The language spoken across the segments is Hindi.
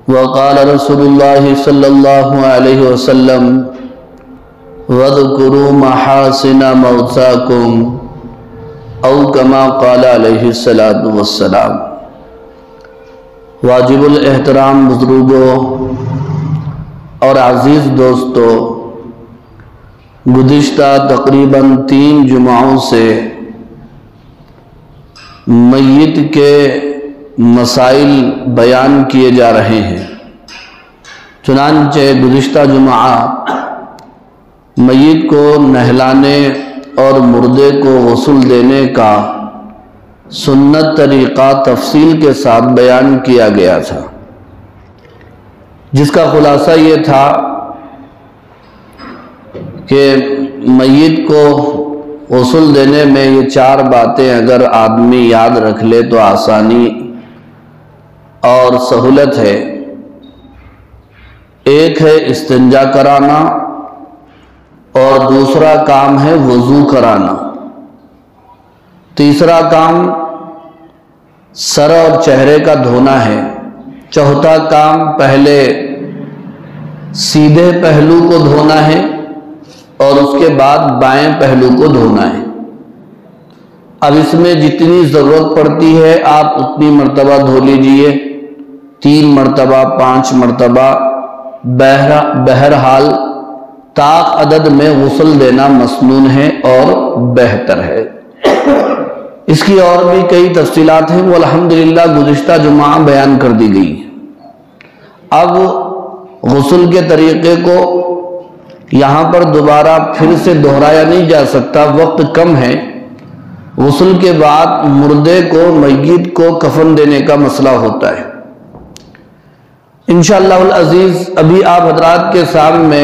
वक़ाल रसूलुल्लाह सल्लल्लाहु अलैहि वसल्लम वज़कुरू महासिना मौताकुम औ कमा क़ाल अलैहि सलातु वस्सलाम। वाजिबुल एहतराम बुज़ुर्गों और अज़ीज़ दोस्तों, गुज़िश्ता तकरीबन 3 जुमाओं से मय्यत के मसाइल बयान किए जा रहे हैं। चुनांचे गुज़िश्ता जुमा मय्यत को नहलाने और मुर्दे को गुस्ल देने का सुन्नत तरीक़ा तफसील के साथ बयान किया गया था, जिसका खुलासा ये था कि मय्यत को गुस्ल देने में ये 4 बातें अगर आदमी याद रख ले तो आसानी और सहूलत है। एक है इस्तिंजा कराना और दूसरा काम है वज़ू कराना। तीसरा काम सर और चेहरे का धोना है। चौथा काम पहले सीधे पहलू को धोना है और उसके बाद बाएं पहलू को धोना है। अब इसमें जितनी ज़रूरत पड़ती है आप उतनी मर्तबा धो लीजिए, 3 मर्तबा 5 मर्तबा, बहरहाल ताक अदद में गुस्ल देना मसनून है और बेहतर है। इसकी और भी कई तफसीलात हैं, वो अल्हम्दुलिल्लाह गुज़िश्ता जुमा बयान कर दी गई। अब गुस्ल के तरीक़े को यहाँ पर दोबारा फिर से दोहराया नहीं जा सकता, वक्त कम है। गुस्ल के बाद मुर्दे को मय्यत को कफन देने का मसला होता है। इंशाअल्लाह अज़ीज़ अभी आप हज़रात के सामने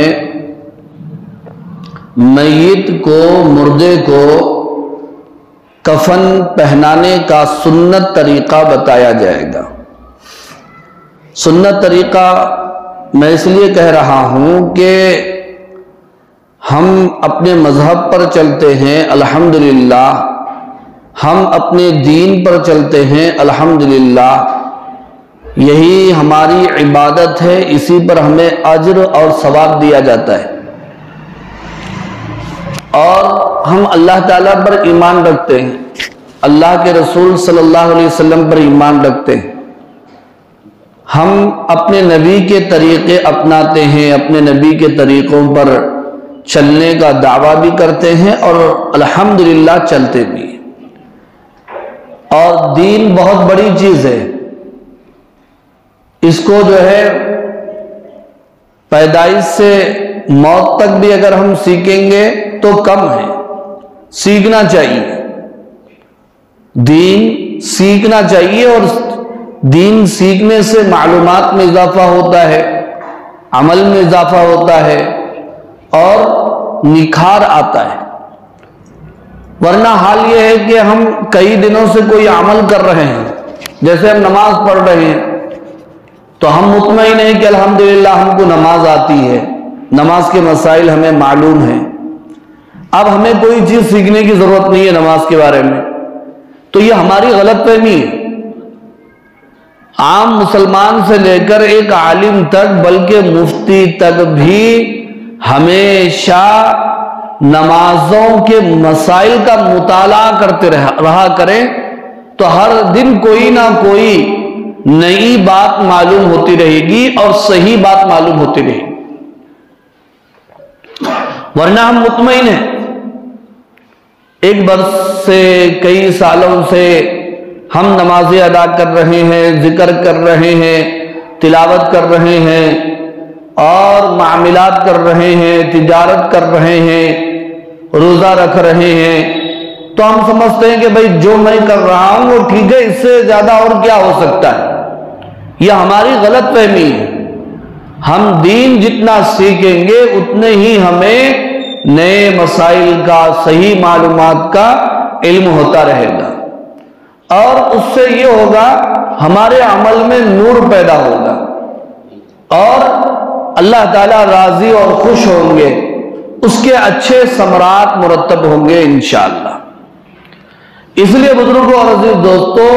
मय्यत को मुर्दे को कफन पहनाने का सुन्नत तरीक़ा बताया जाएगा। सुन्नत तरीक़ा मैं इसलिए कह रहा हूँ कि हम अपने मज़हब पर चलते हैं अल्हम्दुलिल्लाह, हम अपने दीन पर चलते हैं अल्हम्दुलिल्लाह, यही हमारी इबादत है, इसी पर हमें अज्र और सवाब दिया जाता है और हम अल्लाह ताला पर ईमान रखते हैं, अल्लाह के रसूल सल्लल्लाहु अलैहि वसल्लम पर ईमान रखते हैं। हम अपने नबी के तरीक़े अपनाते हैं, अपने नबी के तरीक़ों पर चलने का दावा भी करते हैं और अल्हम्दुलिल्लाह चलते भी हैं। और दीन बहुत बड़ी चीज़ है, इसको जो है पैदाइश से मौत तक भी अगर हम सीखेंगे तो कम है, सीखना चाहिए, दीन सीखना चाहिए। और दीन सीखने से मालूमात में इजाफा होता है, अमल में इजाफा होता है और निखार आता है। वरना हाल यह है कि हम कई दिनों से कोई अमल कर रहे हैं, जैसे हम नमाज पढ़ रहे हैं तो हम मुतमईन हैं कि अल्हम्दुलिल्लाह हमको नमाज आती है, नमाज के मसाइल हमें मालूम है। अब हमें कोई चीज सीखने की जरूरत नहीं है नमाज के बारे में, तो ये हमारी गलतफहमी है। आम मुसलमान से लेकर एक आलिम तक, बल्कि मुफ्ती तक भी हमेशा नमाजों के मसाइल का मुताला करते रहा करें, तो हर दिन कोई ना कोई नई बात मालूम होती रहेगी और सही बात मालूम होती रहेगी। वरना हम मुतमईन हैं, एक बरस से कई सालों से हम नमाज़ें अदा कर रहे हैं, जिक्र कर रहे हैं, तिलावत कर रहे हैं और मामलात कर रहे हैं, तिजारत कर रहे हैं, रोज़ा रख रहे हैं, तो हम समझते हैं कि भाई जो मैं कर रहा हूं वो ठीक है, इससे ज्यादा और क्या हो सकता है। यह हमारी गलतफहमी है। हम दीन जितना सीखेंगे उतने ही हमें नए मसाइल का, सही मालूमात का इल्म होता रहेगा और उससे ये होगा हमारे अमल में नूर पैदा होगा और अल्लाह ताला राजी और खुश होंगे, उसके अच्छे समरात मुरत्तब होंगे इंशाअल्लाह। इसलिए बुजुर्गों और अजीज दोस्तों,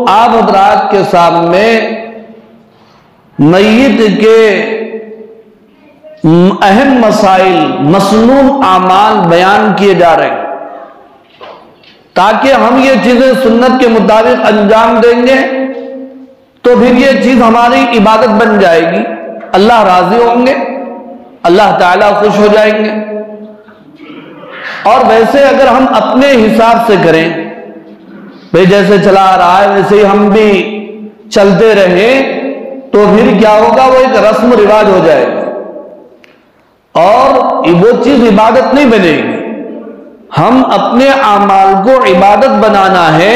आप हजरात के सामने मय्यत के अहम मसाइल, मसनून आमाल बयान किए जा रहे हैं, ताकि हम ये चीजें सुन्नत के मुताबिक अंजाम देंगे तो फिर ये चीज हमारी इबादत बन जाएगी, अल्लाह राजी होंगे, अल्लाह ताला खुश हो जाएंगे। और वैसे अगर हम अपने हिसाब से करें, भाई जैसे चला आ रहा है वैसे ही हम भी चलते रहे, तो फिर क्या होगा, वो एक रस्म रिवाज हो जाएगा और वो चीज इबादत नहीं बनेगी। हम अपने आमाल को इबादत बनाना है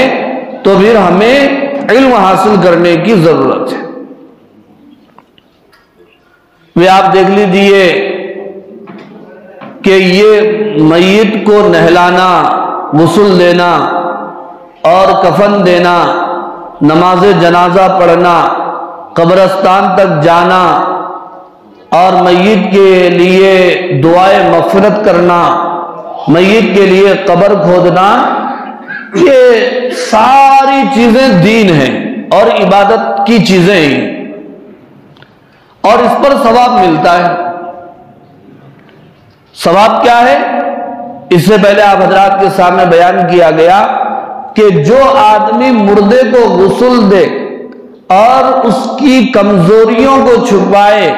तो फिर हमें इल्म हासिल करने की जरूरत है। वे आप देख लीजिए कि ये मय्यत को नहलाना, गुस्ल देना और कफन देना, नमाज जनाजा पढ़ना, कब्रिस्तान तक जाना और मय्यत के लिए दुआए मग़फ़िरत करना, मय्यत के लिए कब्र खोदना, ये सारी चीजें दीन हैं और इबादत की चीजें हैं और इस पर सवाब मिलता है। सवाब क्या है? इससे पहले आप हजरात के सामने बयान किया गया कि जो आदमी मुर्दे को गुस्ल दे और उसकी कमजोरियों को छुपाए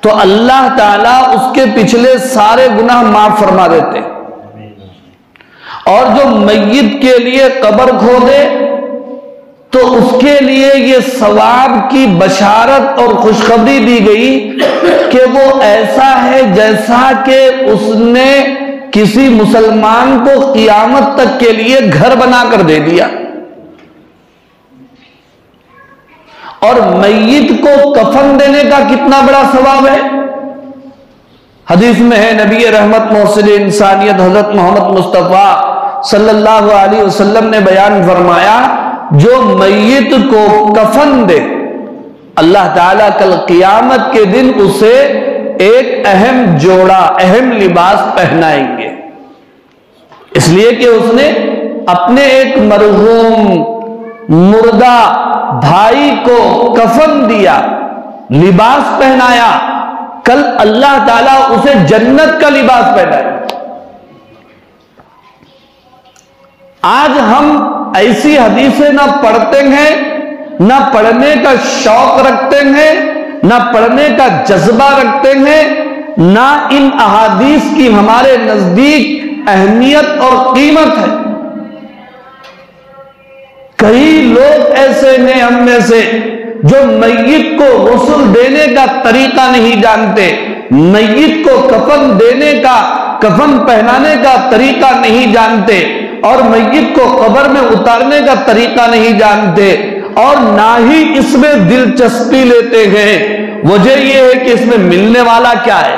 तो अल्लाह ताला उसके पिछले सारे गुनाह माफ फरमा देते। और जो मय्यत के लिए कब्र खोदे तो उसके लिए ये सवाब की बशारत और खुशखबरी दी गई कि वो ऐसा है जैसा कि उसने किसी मुसलमान को क़ियामत तक के लिए घर बनाकर दे दिया। और मय्यत को कफन देने का कितना बड़ा सवाब है। हदीस में है, नबी रहमत मोहसिन इंसानियत हजरत मोहम्मद मुस्तफ़ा सल्लल्लाहु अलैहि वसल्लम ने बयान फरमाया, जो मय्यत को कफन दे अल्लाह ताला कल क़ियामत के दिन उसे एक अहम जोड़ा, अहम लिबास पहनाएंगे, इसलिए कि उसने अपने एक मरहूम मुर्दा भाई को कफन दिया, लिबास पहनाया, कल अल्लाह ताला उसे जन्नत का लिबास पहनाए। आज हम ऐसी हदीसें ना पढ़ते हैं, ना पढ़ने का शौक रखते हैं, ना पढ़ने का जज्बा रखते हैं, ना इन अहादीस की हमारे नजदीक अहमियत और कीमत है। कई लोग ऐसे हैं हम में से जो मय्यत को गुस्ल देने का तरीका नहीं जानते, मय्यत को कफन देने का, कफन पहनाने का तरीका नहीं जानते और मय्यत को कब्र में उतारने का तरीका नहीं जानते और ना ही इसमें दिलचस्पी लेते हैं। वजह यह है कि इसमें मिलने वाला क्या है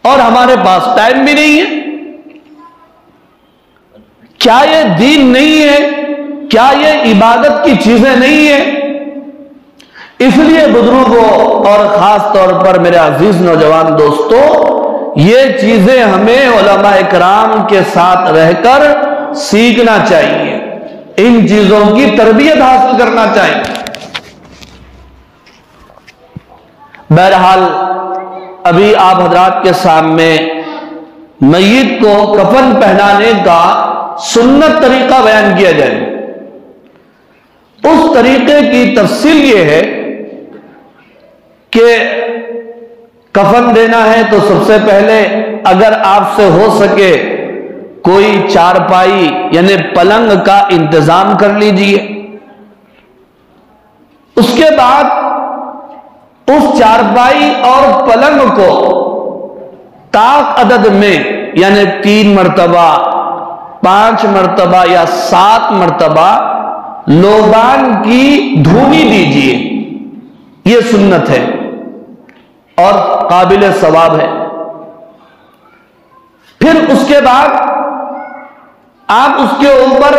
और हमारे पास टाइम भी नहीं है। क्या ये दीन नहीं है? क्या ये इबादत की चीजें नहीं है? इसलिए बुजुर्गों और खास तौर पर मेरे अजीज नौजवान दोस्तों, ये चीजें हमें उलमा इकराम के साथ रहकर सीखना चाहिए, इन चीजों की तरबियत हासिल करना चाहिए। बहरहाल अभी आप हजरात के सामने मय्यत को कफन पहनाने का सुन्नत तरीका बयान किया जाए। उस तरीके की तफसील ये है कि कफन देना है तो सबसे पहले अगर आपसे हो सके कोई चारपाई यानी पलंग का इंतजाम कर लीजिए। उसके बाद उस चारपाई और पलंग को ताक अदद में यानी 3 मरतबा, 5 मरतबा या 7 मरतबा लोबान की धूनी दीजिए। यह सुन्नत है और काबिल सवाब है। फिर उसके बाद आप उसके ऊपर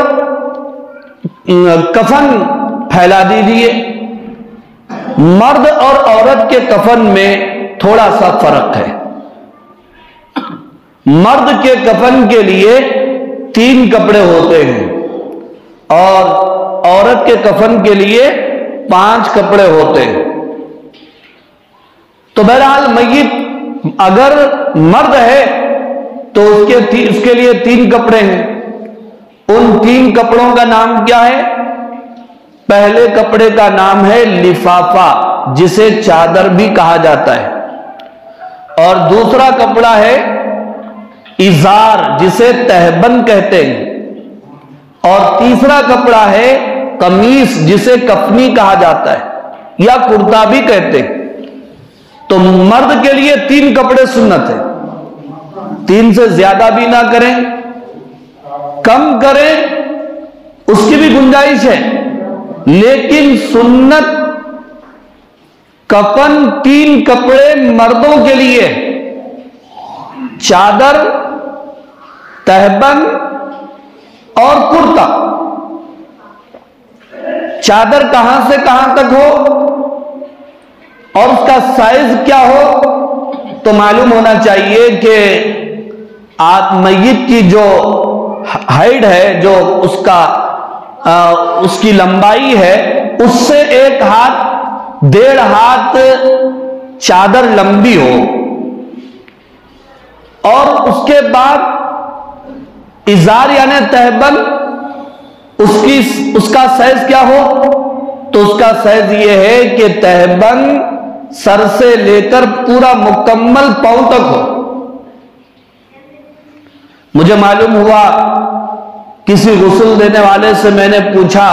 कफन फैला दीजिए। मर्द और औरत के कफन में थोड़ा सा फर्क है। मर्द के कफन के लिए 3 कपड़े होते हैं और औरत के कफन के लिए 5 कपड़े होते हैं। तो बहरहाल मय्यत अगर मर्द है तो उसके लिए 3 कपड़े हैं। उन 3 कपड़ों का नाम क्या है? पहले कपड़े का नाम है लिफाफा, जिसे चादर भी कहा जाता है, और दूसरा कपड़ा है इजार, जिसे तहबंद कहते हैं, और तीसरा कपड़ा है कमीज, जिसे कफनी कहा जाता है या कुर्ता भी कहते हैं। तो मर्द के लिए 3 कपड़े सुन्नत है, 3 से ज्यादा भी ना करें, कम करें उसकी भी गुंजाइश है, लेकिन सुन्नत कफन 3 कपड़े मर्दों के लिए, चादर, तहबंद और कुर्ता। चादर कहां से कहां तक हो और उसका साइज क्या हो, तो मालूम होना चाहिए कि मय्यत की जो हाइट है, जो उसकी लंबाई है, उससे 1 हाथ 1.5 हाथ चादर लंबी हो, और उसके बाद इजार यानी तहबंद उसका साइज क्या हो, तो उसका साइज यह है कि तहबंद सर से लेकर पूरा मुकम्मल पांव तक हो। मुझे मालूम हुआ, किसी गुस्ल देने वाले से मैंने पूछा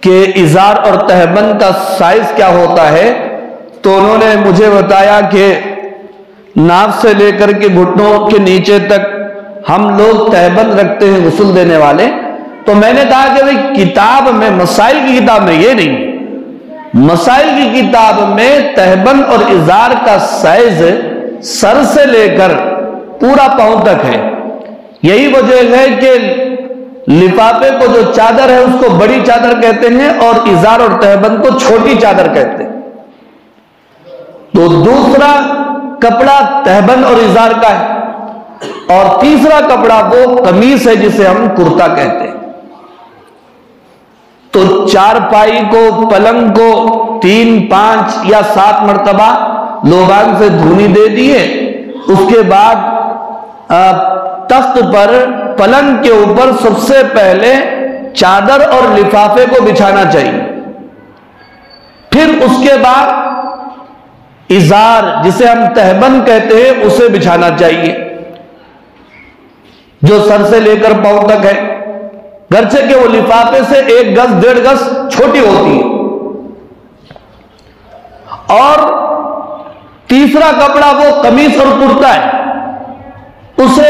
कि इजार और तहबंद का साइज क्या होता है, तो उन्होंने मुझे बताया कि नाभ से लेकर के घुटनों के नीचे तक हम लोग तहबंद रखते हैं गुस्ल देने वाले। तो मैंने कहा कि भाई किताब में, मसाइल की किताब में ये नहीं, मसाइल की किताब में तहबंद और इजार का साइज सर से लेकर पूरा पांव तक है। यही वजह है कि लिफाफे को जो चादर है उसको बड़ी चादर कहते हैं और इजार और तहबंद को छोटी चादर कहते हैं। तो दूसरा कपड़ा तहबंद और इजार का है, और तीसरा कपड़ा वो कमीज है जिसे हम कुर्ता कहते हैं। तो चारपाई को, पलंग को 3, 5 या 7 मरतबा लोबान से धूनी दे दिए, उसके बाद तख्त पर, पलंग के ऊपर सबसे पहले चादर और लिफाफे को बिछाना चाहिए। फिर उसके बाद इजार, जिसे हम तहबंद कहते हैं, उसे बिछाना चाहिए, जो सर से लेकर पांव तक है, गरचे के वो लिफाफे से 1 गज 1.5 गज छोटी होती है। और तीसरा कपड़ा वो कमीज और कुर्ता है, उसे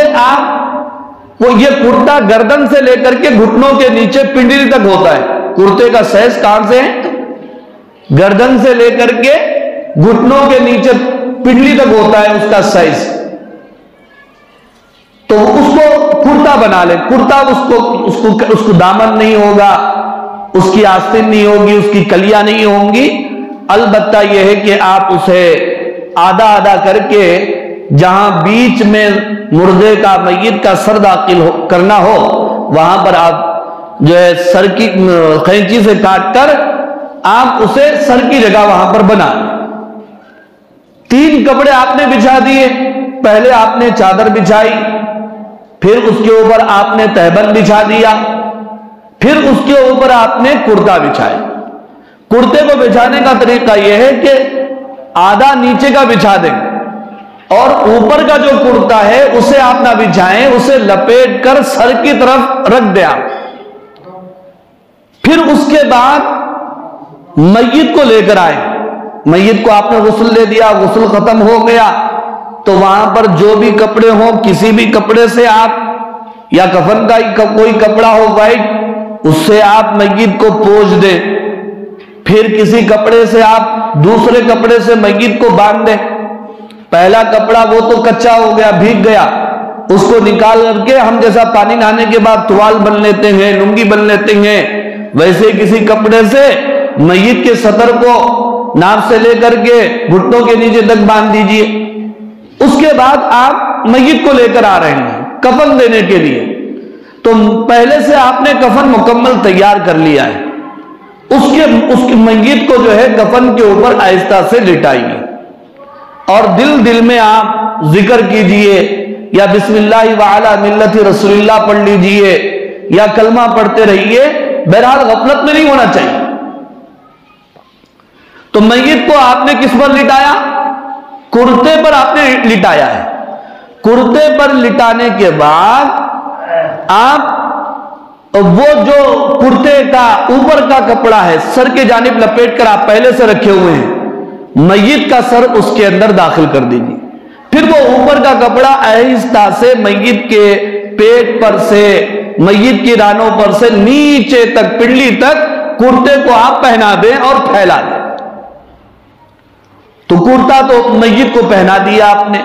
ये कुर्ता गर्दन से लेकर के घुटनों के नीचे पिंडली तक होता है। कुर्ते का साइज कहां से है? गर्दन से लेकर के घुटनों के नीचे पिंडली तक होता है उसका साइज। तो उसको कुर्ता बना ले। कुर्ता उसको दामन नहीं होगा, उसकी आस्तीन नहीं होगी, उसकी कलियां नहीं होंगी। अलबत्ता यह है कि आप उसे आधा आधा करके, जहां बीच में मुर्दे का, मय्यत का सर दाखिल करना हो, वहां पर आप जो है सर की कैंची से काटकर आप उसे सर की जगह वहां पर बना। 3 कपड़े आपने बिछा दिए। पहले आपने चादर बिछाई, फिर उसके ऊपर आपने तहबंद बिछा दिया, फिर उसके ऊपर आपने कुर्ता बिछाया। कुर्ते को बिछाने का तरीका यह है कि आधा नीचे का बिछा दें और ऊपर का जो कुर्ता है उसे आप ना बिछाएं, उसे लपेट कर सर की तरफ रख दें आप। फिर उसके बाद मय्यत को लेकर आए। मय्यत को आपने गुस्ल दे दिया, गुस्ल खत्म हो गया, तो वहां पर जो भी कपड़े हो, किसी भी कपड़े से आप, या कफन का कोई कपड़ा हो वाइट, उससे आप मय्यत को पोंछ दें। फिर किसी कपड़े से आप दूसरे कपड़े से मय्यत को बांध दें। पहला कपड़ा वो तो कच्चा हो गया, भीग गया, उसको निकाल करके हम जैसा पानी नहाने के बाद तुवाल बन लेते हैं, लुंगी बन लेते हैं, वैसे किसी कपड़े से मय्यत के सतर को नाभ से लेकर के घुटनों के नीचे तक बांध दीजिए। उसके बाद आप मय्यत को लेकर आ रहे हैं कफन देने के लिए। तो पहले से आपने कफन मुकम्मल तैयार कर लिया है। उसके मैयत को जो है कफन के ऊपर आहिस्ता से लिटाइए और दिल दिल में आप जिक्र कीजिए या बिस्मिल्लाह व अला मिल्लति रसूलिल्लाह पढ़ लीजिए या कलमा पढ़ते रहिए। बहरहाल गफलत में नहीं होना चाहिए। तो मैयत को आपने किस पर लिटाया? कुर्ते पर आपने लिटाया है। कुर्ते पर लिटाने के बाद आप वो जो कुर्ते का ऊपर का कपड़ा है सर के जानिब लपेट कर आप पहले से रखे हुए हैं, मैयत का सर उसके अंदर दाखिल कर दीजिए। फिर वो ऊपर का कपड़ा आहिस्ता से मैयत के पेट पर से, मैयत की रानों पर से नीचे तक, पिंडली तक कुर्ते को आप पहना दें और फैला दें। तो कुर्ता तो मैयत को पहना दिया आपने।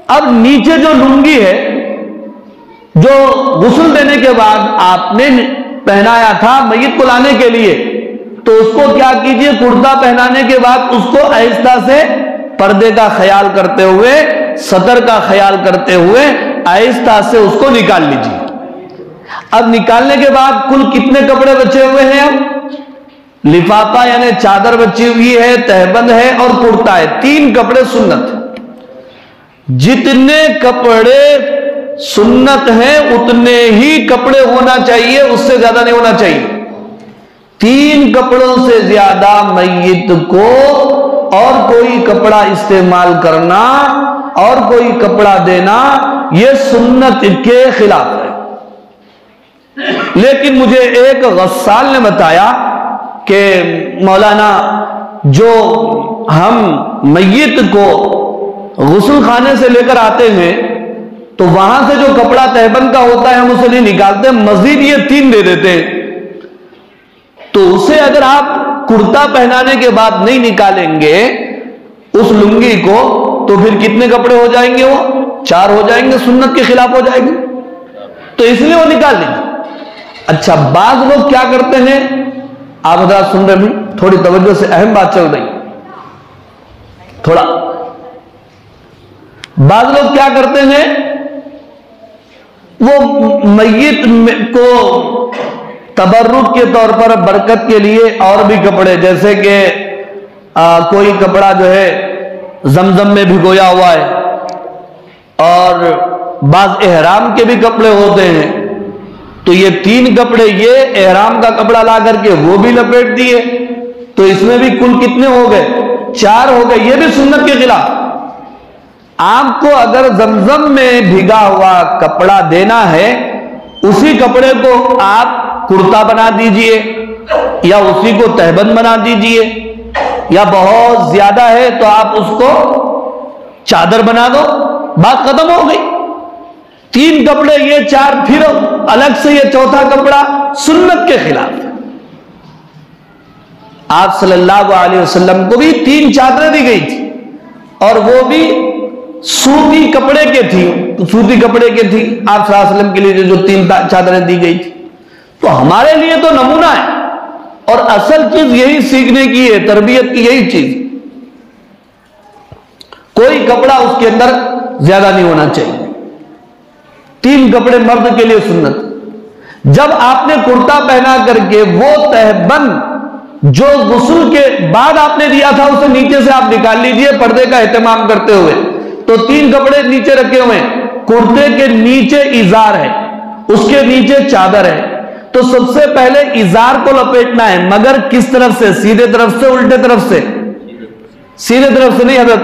अब नीचे जो लुंगी है जो गुस्ल देने के बाद आपने पहनाया था मैयत को लाने के लिए, तो उसको क्या कीजिए, कुर्ता पहनाने के बाद उसको आहिस्ता से पर्दे का ख्याल करते हुए, सतर का ख्याल करते हुए आहिस्ता से उसको निकाल लीजिए। अब निकालने के बाद कुल कितने कपड़े बचे हुए हैं? अब लिफाफा यानी चादर बची हुई है, तहबंद है और कुर्ता है। 3 कपड़े सुन्नत। जितने कपड़े सुन्नत हैं उतने ही कपड़े होना चाहिए, उससे ज्यादा नहीं होना चाहिए। 3 कपड़ों से ज्यादा मैयत को और कोई कपड़ा इस्तेमाल करना और कोई कपड़ा देना यह सुन्नत के खिलाफ है। लेकिन मुझे एक गस्साल ने बताया कि मौलाना, जो हम मैयत को गुस्ल खाने से लेकर आते हैं तो वहां से जो कपड़ा तहबंद का होता है हम उसे नहीं निकालते, मजीद ये 3 दे देते हैं। तो उसे अगर आप कुर्ता पहनाने के बाद नहीं निकालेंगे उस लुंगी को, तो फिर कितने कपड़े हो जाएंगे? वो 4 हो जाएंगे, सुन्नत के खिलाफ हो जाएंगे। तो इसलिए वो निकाल लीजिए। अच्छा, बाज लोग क्या करते हैं, आप हजरात सुन रहे हैं, थोड़ी तवज्जो से, अहम बात चल रही, थोड़ा। बाज लोग क्या करते हैं, वो मैयत को तबर्रुक के तौर पर, बरकत के लिए और भी कपड़े, जैसे कि कोई कपड़ा जो है जमजम में भिगोया हुआ है, और बाज एहराम के भी कपड़े होते हैं, तो ये 3 कपड़े, ये एहराम का कपड़ा ला करके वो भी लपेट दिए, तो इसमें भी कुल कितने हो गए? 4 हो गए। ये भी सुन्नत के खिलाफ। आपको अगर जमजम में भिगा हुआ कपड़ा देना है, उसी कपड़े को आप कुर्ता बना दीजिए या उसी को तहबंद बना दीजिए, या बहुत ज्यादा है तो आप उसको चादर बना दो, बात खत्म हो गई। 3 कपड़े, ये 4, फिर अलग से ये 4था कपड़ा, सुन्नत के खिलाफ। आप सल्लल्लाहु अलैहि वसल्लम को भी 3 चादरें दी गई थी और वो भी सूती कपड़े के थी, सूती कपड़े के थी। आप सल्लल्लाहु अलैहि वसल्लम के लिए जो 3 चादरें दी गई थी, तो हमारे लिए तो नमूना है। और असल चीज यही सीखने की है, तरबियत की यही चीज। कोई कपड़ा उसके अंदर ज्यादा नहीं होना चाहिए। 3 कपड़े मर्द के लिए सुन्नत। जब आपने कुर्ता पहना करके वो तहबंद जो गुस्ल के बाद आपने दिया था उसे नीचे से आप निकाल लीजिए, पर्दे का एहतमाम करते हुए। तो 3 कपड़े नीचे रखे हुए हैं, कुर्ते के नीचे इजार है, उसके नीचे चादर है। तो सबसे पहले इजार को लपेटना है, मगर किस तरफ से? सीधे तरफ से, उल्टे तरफ से? सीधे तरफ से नहीं हजरत,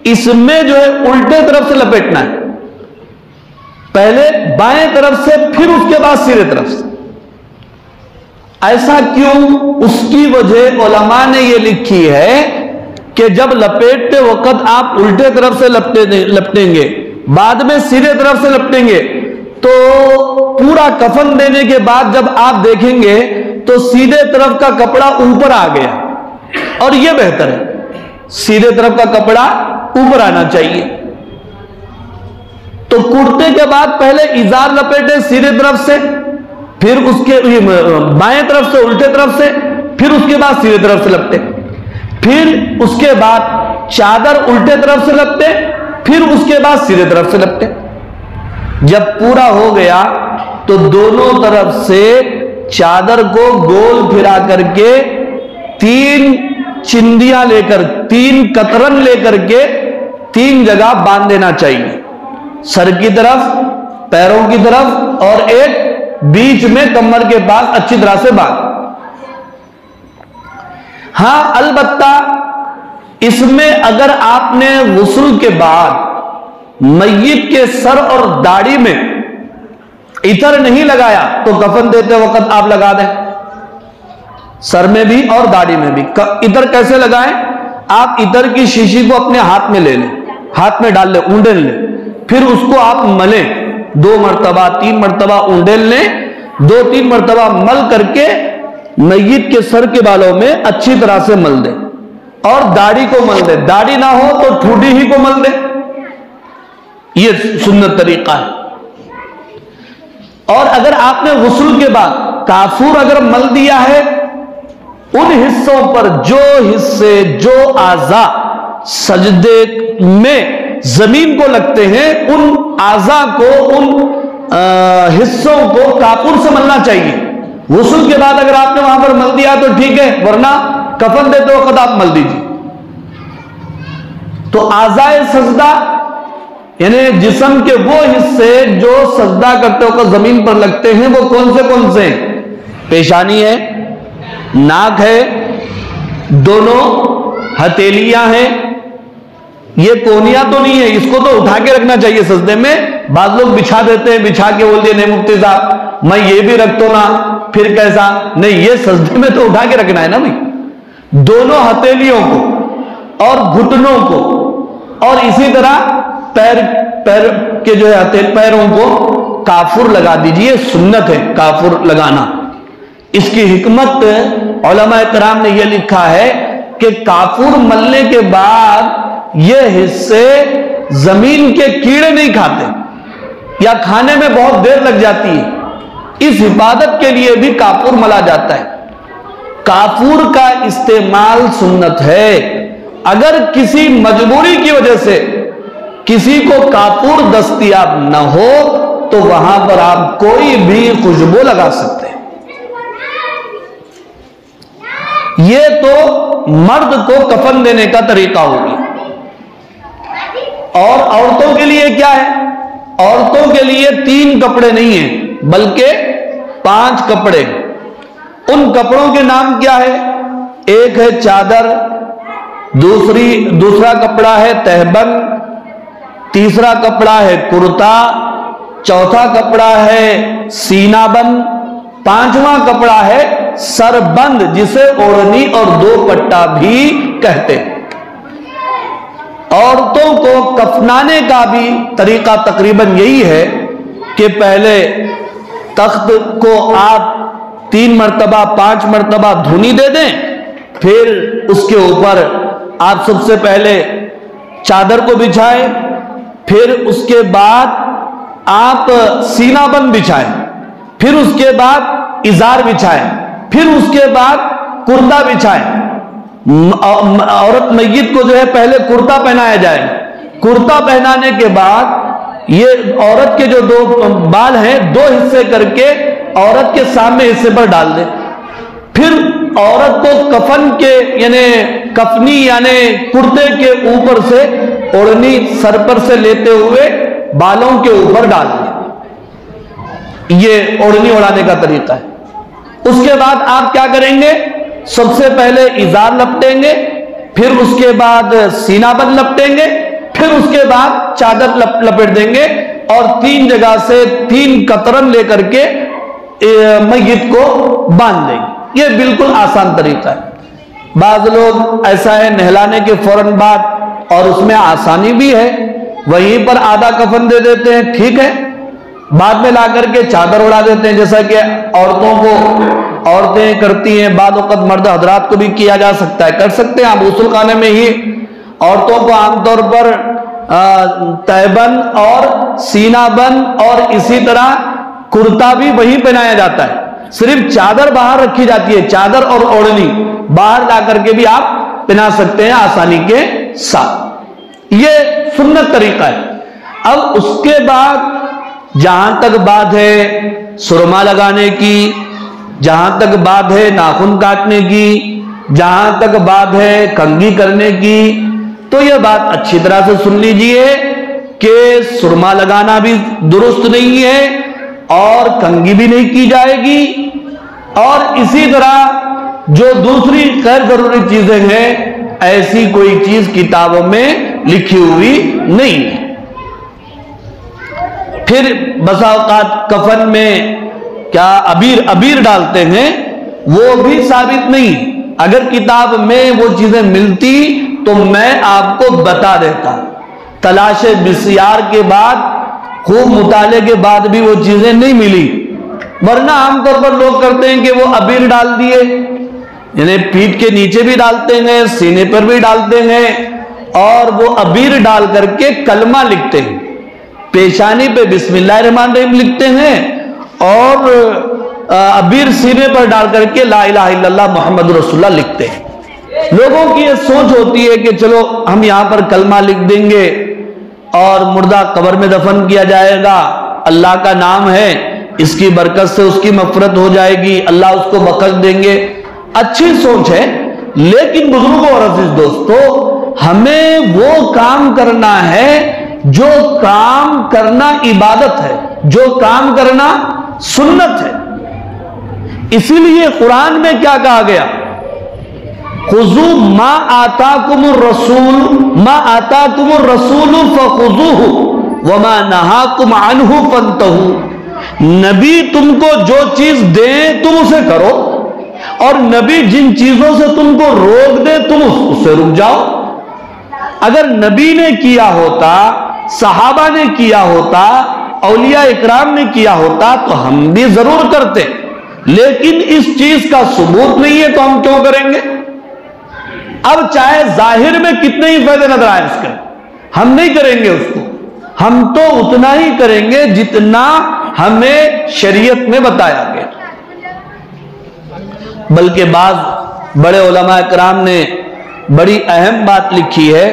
इसमें जो है उल्टे तरफ से लपेटना है। पहले बाएं तरफ से, फिर उसके बाद सीधे तरफ से। ऐसा क्यों? उसकी वजह उलमा ने यह लिखी है कि जब लपेटते वक्त आप उल्टे तरफ से लपटेंगे, बाद में सीधे तरफ से लपटेंगे, तो पूरा कफन देने के बाद जब आप देखेंगे तो सीधे तरफ का कपड़ा ऊपर आ गया, और यह बेहतर है, सीधे तरफ का कपड़ा ऊपर आना चाहिए। तो कुर्ते के बाद पहले इजार लपेटे सीधे तरफ से, फिर उसके बाएं तरफ से, उल्टे तरफ से, फिर उसके बाद सीधे तरफ से लपटे, फिर उसके बाद चादर उल्टे तरफ से लपटे, फिर उसके बाद सीधे तरफ से लपटे। जब पूरा हो गया तो दोनों तरफ से चादर को गोल फिरा करके 3 चिंदियां लेकर, 3 कतरन लेकर के 3 जगह बांध देना चाहिए, सर की तरफ, पैरों की तरफ और एक बीच में कमर के पास अच्छी तरह से बांध। हां, अलबत्ता इसमें अगर आपने गुस्ल के बाद मय्यत के सर और दाढ़ी में इतर नहीं लगाया तो कफन देते वक्त आप लगा दें, सर में भी और दाढ़ी में भी। इतर कैसे लगाएं? आप इतर की शीशी को अपने हाथ में ले लें, हाथ में डाल लें, ऊंडेल लें, फिर उसको आप मलें 2 मरतबा 3 मरतबा ऊंडेल लें, 2-3 मरतबा मल करके मय्यत के सर के बालों में अच्छी तरह से मल दें और दाढ़ी को मल दें। दाढ़ी ना हो तो ठूडी ही को मल दें, यह सुन्नत तरीका है। और अगर आपने गुस्ल के बाद काफूर अगर मल दिया है, उन हिस्सों पर जो हिस्से, जो आज़ा सजदे में जमीन को लगते हैं, उन आज़ा को, उन हिस्सों को काफूर से मलना चाहिए। गुस्ल के बाद अगर आपने वहां पर मल दिया तो ठीक है, वरना कफन देते वक्त आप मल दीजिए। तो आज़ाए सजदा यानी जिस्म के वो हिस्से जो सजदा करते वक्त जमीन पर लगते हैं, वो कौन से हैं? पेशानी है, नाक है, दोनों हथेलियां हैं। ये कोनिया तो नहीं है, इसको तो उठा के रखना चाहिए सजदे में। बाद लोग बिछा देते हैं, बिछा के बोलते हैं नहीं मुफ्ती साहब मैं ये भी रख तो ना, फिर कैसा? नहीं, ये सजदे में तो उठा के रखना है ना भाई, दोनों हथेलियों को और घुटनों को, और इसी तरह पैर के जो है पैरों को काफुर लगा दीजिए। सुन्नत है काफुर लगाना। इसकी हिकमत उलमा कराम ने यह लिखा है कि काफुर मलने के बाद ये हिस्से जमीन के कीड़े नहीं खाते या खाने में बहुत देर लग जाती है। इस हिफाजत के लिए भी काफुर मला जाता है। काफुर का इस्तेमाल सुन्नत है। अगर किसी मजबूरी की वजह से किसी को काफूर दस्तयाब न हो तो वहां पर आप कोई भी खुशबू लगा सकते हैं। यह तो मर्द को कफन देने का तरीका होगी। और औरतों के लिए क्या है? औरतों के लिए 3 कपड़े नहीं है बल्कि 5 कपड़े। उन कपड़ों के नाम क्या है? एक है चादर, दूसरा कपड़ा है तहबंद, तीसरा कपड़ा है कुर्ता, चौथा कपड़ा है सीनाबंद, 5वां कपड़ा है सरबंद, जिसे ओढ़नी और 2 पट्टा भी कहते हैं। औरतों को कफनाने का भी तरीका तकरीबन यही है कि पहले तख्त को आप 3 मरतबा 5 मरतबा धुनी दे दें, फिर उसके ऊपर आप सबसे पहले चादर को बिछाएं, फिर उसके बाद आप सीनाबंद बिछाएं, फिर उसके बाद इजार बिछाएं, फिर उसके बाद कुर्ता बिछाएं। औरत मय्यत को जो है पहले कुर्ता पहनाया जाए। कुर्ता पहनाने के बाद ये औरत के जो 2 बाल हैं 2 हिस्से करके औरत के सामने हिस्से पर डाल दें। फिर औरत को कफन के यानी कफनी यानी कुर्ते के ऊपर से ओढ़नी सर पर से लेते हुए बालों के ऊपर डाल दें। ये ओढ़नी ओढ़ाने का तरीका है। उसके बाद आप क्या करेंगे? सबसे पहले इजार लपटेंगे, फिर उसके बाद सीनाबंद लपटेंगे, फिर उसके बाद चादर लपेट देंगे और 3 जगह से 3 कतरन लेकर के मय्यत को बांध देंगे। यह बिल्कुल आसान तरीका है। बाज लोग ऐसा है नहलाने के फौरन बाद, और उसमें आसानी भी है, वहीं पर आधा कफन दे देते हैं, ठीक है, बाद में ला करके चादर उड़ा देते हैं, जैसा कि औरतें करती हैं। बाद वक़्त मर्द हजरात को भी किया जा सकता है, कर सकते हैं आप। गुस्ल खाने में ही औरतों को आमतौर पर तहबंद और सीनाबंद और इसी तरह कुर्ता भी वही पहनाया जाता है। सिर्फ चादर बाहर रखी जाती है, चादर और ओढ़नी बाहर ला करके भी आप पहना सकते हैं आसानी के साथ। यह सुन्नत तरीका है। अब उसके बाद जहां तक बात है सुरमा लगाने की, जहां तक बात है नाखून काटने की, जहां तक बात है कंघी करने की, तो यह बात अच्छी तरह से सुन लीजिए कि सुरमा लगाना भी दुरुस्त नहीं है और कंघी भी नहीं की जाएगी। और इसी तरह जो दूसरी गैर जरूरी चीजें हैं, ऐसी कोई चीज किताबों में लिखी हुई नहीं है। फिर बसा औकात कफन में क्या अबीर डालते हैं, वो भी साबित नहीं। अगर किताब में वो चीजें मिलती तो मैं आपको बता देता। तलाशे बिस्यार के बाद, खूब मुताले के बाद भी वो चीजें नहीं मिली। वरना आमतौर पर लोग करते हैं कि वो अबीर डाल दिए, यानी पीठ के नीचे भी डालते हैं, सीने पर भी डालते हैं, और वो अबीर डाल करके कलमा लिखते हैं। पेशानी पे बिस्मिल्लाहिर्रहमानिर्रहीम लिखते हैं और अबीर सीने पर डाल करके ला इलाहा इल्लल्लाह मुहम्मद रसूलुल्लाह लिखते हैं। लोगों की ये सोच होती है कि चलो हम यहां पर कलमा लिख देंगे और मुर्दा कब्र में दफन किया जाएगा, अल्लाह का नाम है, इसकी बरकत से उसकी मफरत हो जाएगी, अल्लाह उसको बख्श देंगे। अच्छी सोच है, लेकिन बुजुर्गों और अजीज दोस्तों, हमें वो काम करना है जो काम करना इबादत है, जो काम करना सुन्नत है। इसीलिए कुरान में क्या कहा गया, खुजू मा आताकुमुर रसूल फखुजूहु वमा नहाकुम अन्हु फंतहू। नबी तुमको जो चीज दे तुम उसे करो, और नबी जिन चीजों से तुमको रोक दे तुम उससे रुक जाओ। अगर नबी ने किया होता, सहाबा ने किया होता, औलिया इकराम ने किया होता तो हम भी जरूर करते, लेकिन इस चीज का सबूत नहीं है तो हम क्यों करेंगे। अब चाहे जाहिर में कितने ही फायदे नजर आए उसके, हम नहीं करेंगे उसको। हम तो उतना ही करेंगे जितना हमें शरीयत में बताया गया। बल्कि बाद बड़े उलमा इकराम ने बड़ी अहम बात लिखी है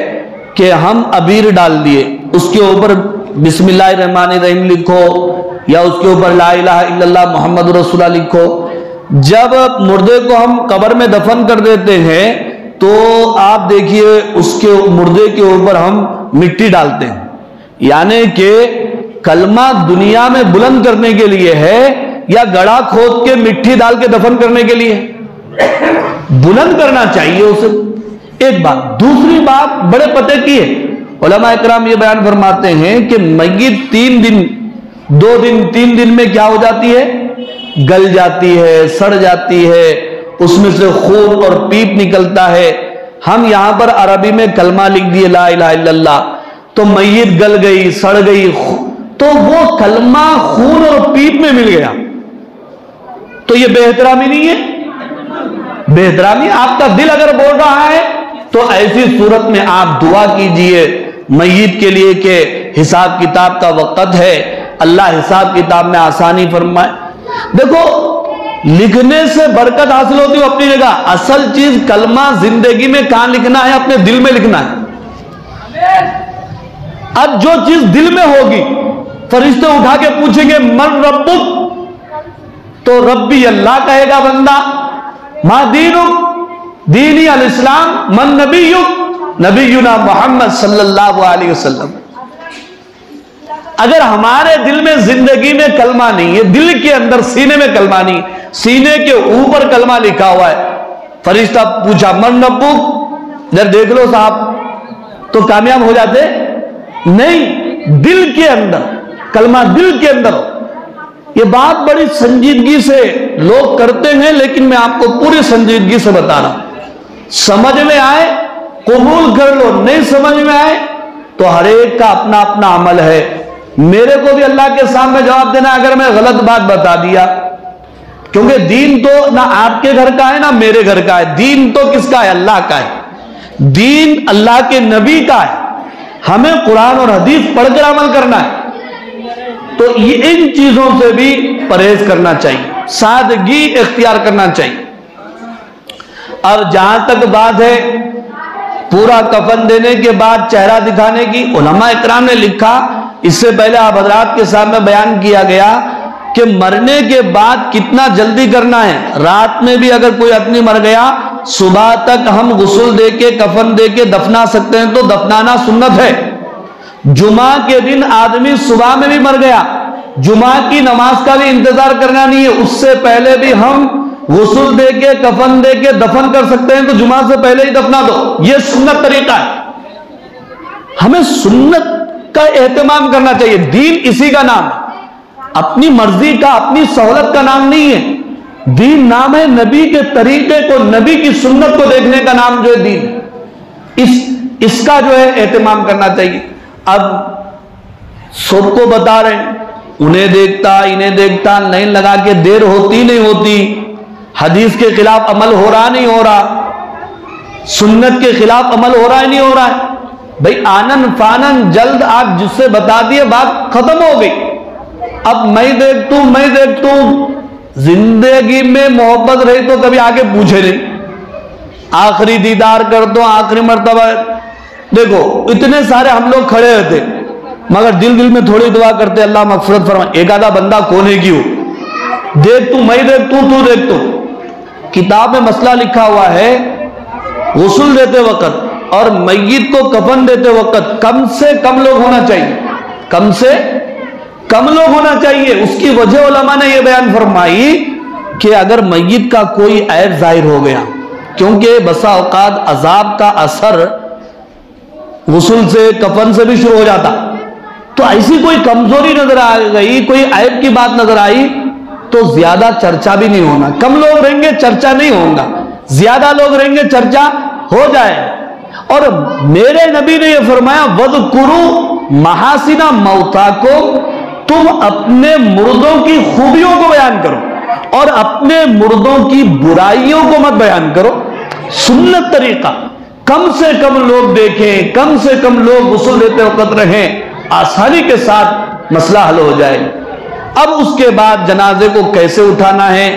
कि हम अबीर डाल दिए, उसके ऊपर बिस्मिल्लाहिर्रहमानिर्रहीम लिखो या उसके ऊपर ला इलाहा इल्लल्लाह मुहम्मद रसूलुल्लाह लिखो। जब मुर्दे को हम कब्र में दफन कर देते हैं तो आप देखिए उसके मुर्दे के ऊपर हम मिट्टी डालते हैं, यानी कि कलमा दुनिया में बुलंद करने के लिए है या गड़ा खोद के मिट्टी डाल के दफन करने के लिए? बुलंद करना चाहिए उसे। एक बात। दूसरी बात बड़े पते की है, उलमा इकराम ये बयान फरमाते हैं कि मय्यत 3 दिन 2 दिन 3 दिन में क्या हो जाती है, गल जाती है, सड़ जाती है, उसमें से खून और पीप निकलता है। हम यहां पर अरबी में कलमा लिख दिए ला इलाहा इल्लल्लाह, तो मय्यत गल गई, सड़ गई, तो वो कलमा खून और पीप में मिल गया, तो ये बेहतरामी नहीं है? बेहतरामी। आपका दिल अगर बोल रहा है तो ऐसी सूरत में आप दुआ कीजिए मय्यत के लिए कि हिसाब किताब का वक्त है, अल्लाह हिसाब किताब में आसानी फरमाए। देखो, लिखने से बरकत हासिल होती है अपनी जगह, असल चीज कलमा जिंदगी में कहां लिखना है, अपने दिल में लिखना है। अब जो चीज दिल में होगी, फरिश्ते उठा के पूछेंगे मन रब्बुक, तो रब्बी अल्लाह कहेगा बंदा। मा दीनुक, दीनी अल इस्लाम, मन नबीयुक, नबीयुना मोहम्मद सल्लल्लाहु अलैहि वसल्लम। अगर हमारे दिल में जिंदगी में कलमा नहीं है, दिल के अंदर सीने में कलमा नहीं, सीने के ऊपर कलमा लिखा हुआ है, फरिश्ता पूछा मन रब्बुक, इधर देख लो साहब, तो कामयाब हो जाते नहीं। दिल के अंदर कलमा, दिल के अंदर। ये बात बड़ी संजीदगी से लोग करते हैं, लेकिन मैं आपको पूरी संजीदगी से बता रहा हूं। समझ में आए कबूल कर लो, नहीं समझ में आए तो हर एक का अपना अपना अमल है। मेरे को भी अल्लाह के सामने जवाब देना अगर मैं गलत बात बता दिया, क्योंकि दीन तो ना आपके घर का है ना मेरे घर का है, दीन तो किसका है? अल्लाह का है। दीन अल्लाह के नबी का है, हमें कुरान और हदीस पढ़कर अमल करना है। तो ये इन चीजों से भी परहेज करना चाहिए, सादगी इख्तियार करना चाहिए। अब जहां तक बात है पूरा कफन देने के बाद चेहरा दिखाने की, उलमा इकराम ने लिखा, इससे पहले आप हजरात के सामने बयान किया गया कि मरने के बाद कितना जल्दी करना है। रात में भी अगर कोई आदमी मर गया, सुबह तक हम गुस्ल दे के कफन दे के दफना सकते हैं तो दफनाना सुन्नत है। जुमा के दिन आदमी सुबह में भी मर गया, जुमा की नमाज का भी इंतजार करना नहीं है, उससे पहले भी हम गुस्ल दे के कफन दे के दफन कर सकते हैं, तो जुमा से पहले ही दफना दो। यह सुन्नत तरीका है। हमें सुन्नत का एहतमाम करना चाहिए। दीन इसी का नाम है, अपनी मर्जी का, अपनी सहूलत का नाम नहीं है। दीन नाम है नबी के तरीके को, नबी की सुन्नत को देखने का नाम जो है दीन। इसका जो है एहतमाम करना चाहिए। अब सबको बता रहे हैं, उन्हें देखता इन्हें देखता, लाइन लगा के देर होती नहीं होती, हदीस के खिलाफ अमल हो रहा नहीं हो रहा, सुन्नत के खिलाफ अमल हो रहा है नहीं हो रहा है। भाई आनन फानन जल्द आप जिससे बता दिए बात खत्म हो गई। अब मैं देख तू जिंदगी में मोहब्बत रही तो कभी आगे पूछे नहीं, आखिरी दीदार कर दो, आखिरी मर्तबा। देखो इतने सारे हम लोग खड़े होते, मगर दिल में थोड़ी दुआ करते अल्लाह मगफिरत फरमाए। एक आधा बंदा कोने की हो, देख तू, मैं देख तू देख तू। किताब में मसला लिखा हुआ है, गुस्ल देते वक्त और मय्यत को कफन देते वक्त कम से कम लोग होना चाहिए, कम से कम लोग होना चाहिए। उसकी वजह उलमा ने यह बयान फरमाई कि अगर मय्यत का कोई ऐब जाहिर हो गया, क्योंकि बसा औकात अजाब का असर गुस्ल से कफन से भी शुरू हो जाता, तो ऐसी कोई कमजोरी नजर आ गई, कोई ऐब की बात नजर आई, तो ज्यादा चर्चा भी नहीं होना। कम लोग रहेंगे चर्चा नहीं होगा, ज्यादा लोग रहेंगे चर्चा हो जाए। और मेरे नबी ने यह फरमाया, वज़कुरू महासिना मौता को, तुम अपने मुर्दों की खूबियों को बयान करो और अपने मुर्दों की बुराइयों को मत बयान करो। सुन्नत तरीका, कम से कम लोग देखें, कम से कम लोग गुस्ल देते वक्त रहें, आसानी के साथ मसला हल हो जाए। अब उसके बाद जनाजे को कैसे उठाना है,